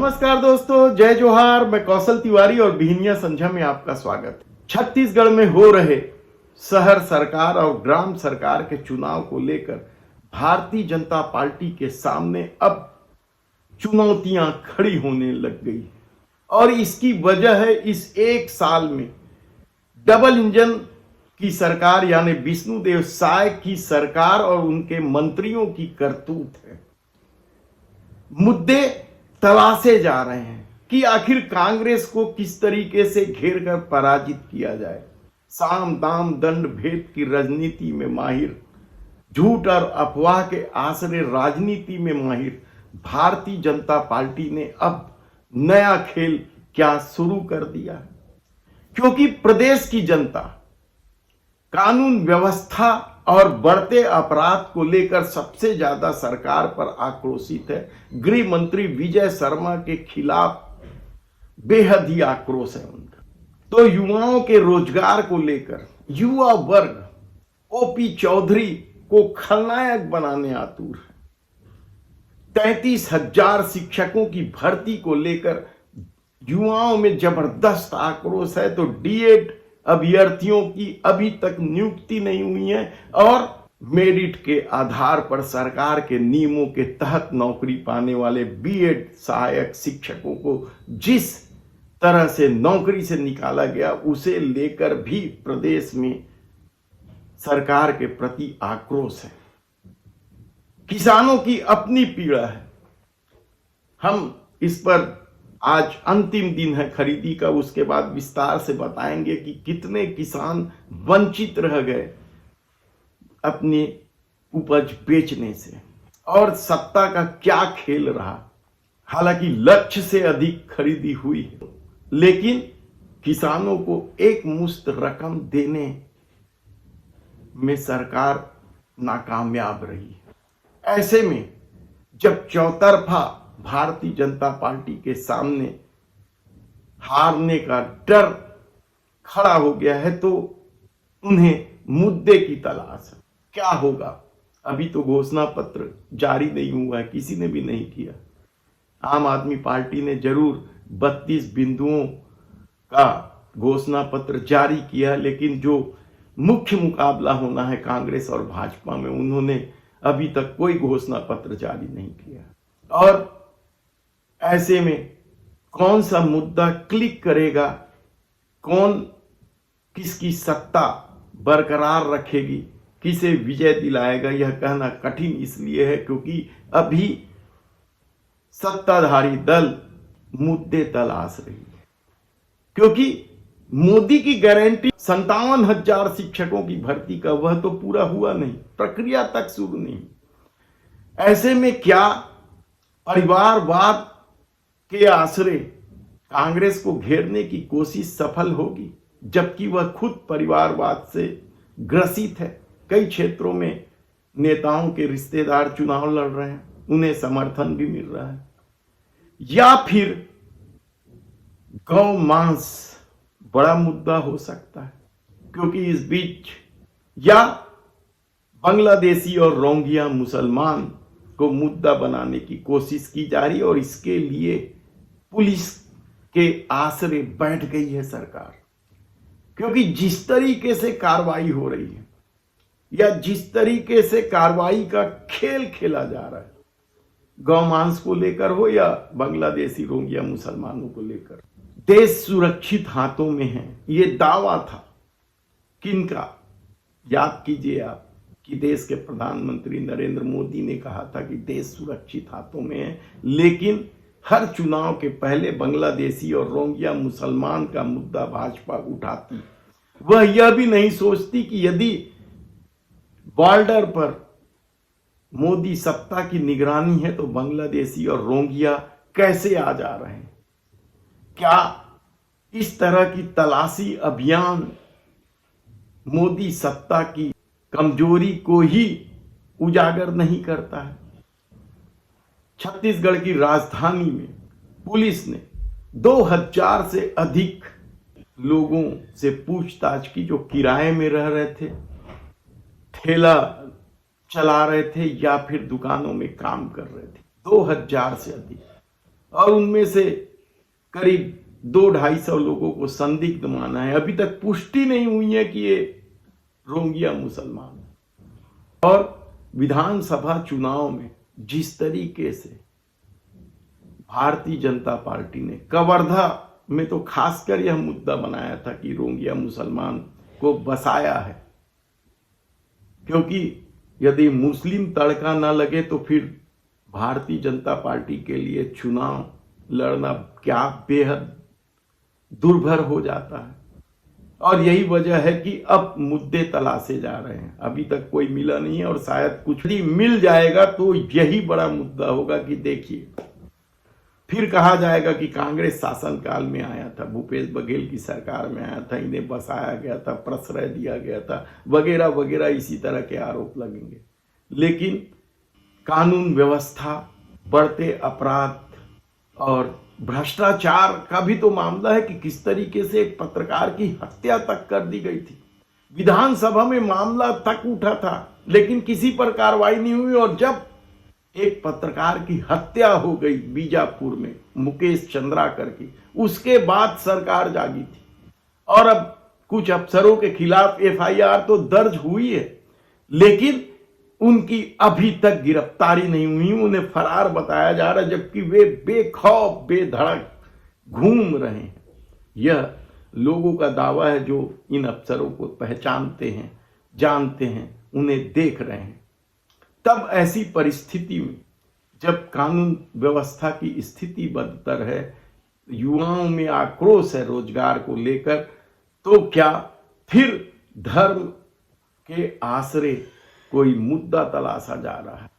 नमस्कार दोस्तों, जय जोहार। मैं कौशल तिवारी और बिहनिया संझा में आपका स्वागत है। छत्तीसगढ़ में हो रहे शहर सरकार और ग्राम सरकार के चुनाव को लेकर भारतीय जनता पार्टी के सामने अब चुनौतियां खड़ी होने लग गई और इसकी वजह है इस एक साल में डबल इंजन की सरकार यानी विष्णुदेव साय की सरकार और उनके मंत्रियों की करतूत है। मुद्दे तलाशे जा रहे हैं कि आखिर कांग्रेस को किस तरीके से घेर कर पराजित किया जाए। साम दाम दंड भेद की राजनीति में माहिर, झूठ और अफवाह के आसरे राजनीति में माहिर भारतीय जनता पार्टी ने अब नया खेल क्या शुरू कर दिया है, क्योंकि प्रदेश की जनता कानून व्यवस्था और बढ़ते अपराध को लेकर सबसे ज्यादा सरकार पर आक्रोशित है। गृह मंत्री विजय शर्मा के खिलाफ बेहद ही आक्रोश है उनका। तो युवाओं के रोजगार को लेकर युवा वर्ग ओपी चौधरी को खलनायक बनाने आतुर है। 33,000 शिक्षकों की भर्ती को लेकर युवाओं में जबरदस्त आक्रोश है। तो डीएड अभ्यर्थियों की अभी तक नियुक्ति नहीं हुई है और मेरिट के आधार पर सरकार के नियमों के तहत नौकरी पाने वाले बीएड सहायक शिक्षकों को जिस तरह से नौकरी से निकाला गया उसे लेकर भी प्रदेश में सरकार के प्रति आक्रोश है। किसानों की अपनी पीड़ा है। हम इस पर आज अंतिम दिन है खरीदी का, उसके बाद विस्तार से बताएंगे कि कितने किसान वंचित रह गए अपनी उपज बेचने से और सत्ता का क्या खेल रहा। हालांकि लक्ष्य से अधिक खरीदी हुई है, लेकिन किसानों को एक मुश्त रकम देने में सरकार नाकामयाब रही है। ऐसे में जब चौतरफा भारतीय जनता पार्टी के सामने हारने का डर खड़ा हो गया है तो उन्हें मुद्दे की तलाश है। क्या होगा? अभी तो घोषणा पत्र जारी नहीं हुआ है, किसी ने भी नहीं किया। आम आदमी पार्टी ने जरूर 32 बिंदुओं का घोषणा पत्र जारी किया, लेकिन जो मुख्य मुकाबला होना है कांग्रेस और भाजपा में, उन्होंने अभी तक कोई घोषणा पत्र जारी नहीं किया। और ऐसे में कौन सा मुद्दा क्लिक करेगा, कौन किसकी सत्ता बरकरार रखेगी, किसे विजय दिलाएगा, यह कहना कठिन इसलिए है क्योंकि अभी सत्ताधारी दल मुद्दे तलाश रही है। क्योंकि मोदी की गारंटी 57,000 शिक्षकों की भर्ती का, वह तो पूरा हुआ नहीं, प्रक्रिया तक शुरू नहीं। ऐसे में क्या परिवारवाद के आसरे कांग्रेस को घेरने की कोशिश सफल होगी, जबकि वह खुद परिवारवाद से ग्रसित है। कई क्षेत्रों में नेताओं के रिश्तेदार चुनाव लड़ रहे हैं, उन्हें समर्थन भी मिल रहा है। या फिर गौ मांस बड़ा मुद्दा हो सकता है, क्योंकि इस बीच या बांग्लादेशी और रोहिंग्या मुसलमान को मुद्दा बनाने की कोशिश की जा रही है और इसके लिए पुलिस के आसरे बैठ गई है सरकार। क्योंकि जिस तरीके से कार्रवाई हो रही है या जिस तरीके से कार्रवाई का खेल खेला जा रहा है, गौमांस को लेकर हो या बांग्लादेशी रोहिंग्या मुसलमानों को लेकर, देश सुरक्षित हाथों में है। ये दावा था किनका? याद कीजिए आप कि देश के प्रधानमंत्री नरेंद्र मोदी ने कहा था कि देश सुरक्षित हाथों में है, लेकिन हर चुनाव के पहले बांग्लादेशी और रोहिंग्या मुसलमान का मुद्दा भाजपा उठाती। वह यह भी नहीं सोचती कि यदि बॉर्डर पर मोदी सत्ता की निगरानी है तो बांग्लादेशी और रोहिंग्या कैसे आ जा रहे हैं। क्या इस तरह की तलाशी अभियान मोदी सत्ता की कमजोरी को ही उजागर नहीं करता है? छत्तीसगढ़ की राजधानी में पुलिस ने 2000 से अधिक लोगों से पूछताछ की जो किराए में रह रहे थे, ठेला चला रहे थे या फिर दुकानों में काम कर रहे थे। 2000 से अधिक। और उनमें से करीब 200-250 लोगों को संदिग्ध माना है। अभी तक पुष्टि नहीं हुई है कि ये रोहिंग्या मुसलमान है। और विधानसभा चुनाव में जिस तरीके से भारतीय जनता पार्टी ने कवर्धा में तो खासकर यह मुद्दा बनाया था कि रोहिंग्या मुसलमान को बसाया है, क्योंकि यदि मुस्लिम तड़का न लगे तो फिर भारतीय जनता पार्टी के लिए चुनाव लड़ना क्या बेहद दुर्भर हो जाता है। और यही वजह है कि अब मुद्दे तलाशे जा रहे हैं। अभी तक कोई मिला नहीं है और शायद कुछ भी मिल जाएगा तो यही बड़ा मुद्दा होगा कि देखिए फिर कहा जाएगा कि कांग्रेस शासनकाल में आया था, भूपेश बघेल की सरकार में आया था, इन्हें बसाया गया था, प्रश्रय दिया गया था, वगैरह वगैरह इसी तरह के आरोप लगेंगे। लेकिन कानून व्यवस्था, बढ़ते अपराध और भ्रष्टाचार का भी तो मामला है कि किस तरीके से एक पत्रकार की हत्या तक कर दी गई थी। विधानसभा में मामला तक उठा था लेकिन किसी पर कार्रवाई नहीं हुई, और जब एक पत्रकार की हत्या हो गई बीजापुर में मुकेश चंद्राकर की, उसके बाद सरकार जागी थी। और अब कुछ अफसरों के खिलाफ एफआईआर तो दर्ज हुई है लेकिन उनकी अभी तक गिरफ्तारी नहीं हुई, उन्हें फरार बताया जा रहा है, जबकि वे बेखौफ बेधड़क घूम रहे हैं। यह लोगों का दावा है जो इन अफसरों को पहचानते हैं, जानते हैं, उन्हें देख रहे हैं। तब ऐसी परिस्थिति में जब कानून व्यवस्था की स्थिति बदतर है, युवाओं में आक्रोश है रोजगार को लेकर, तो क्या फिर धर्म के आसरे कोई मुद्दा तलाशा जा रहा है?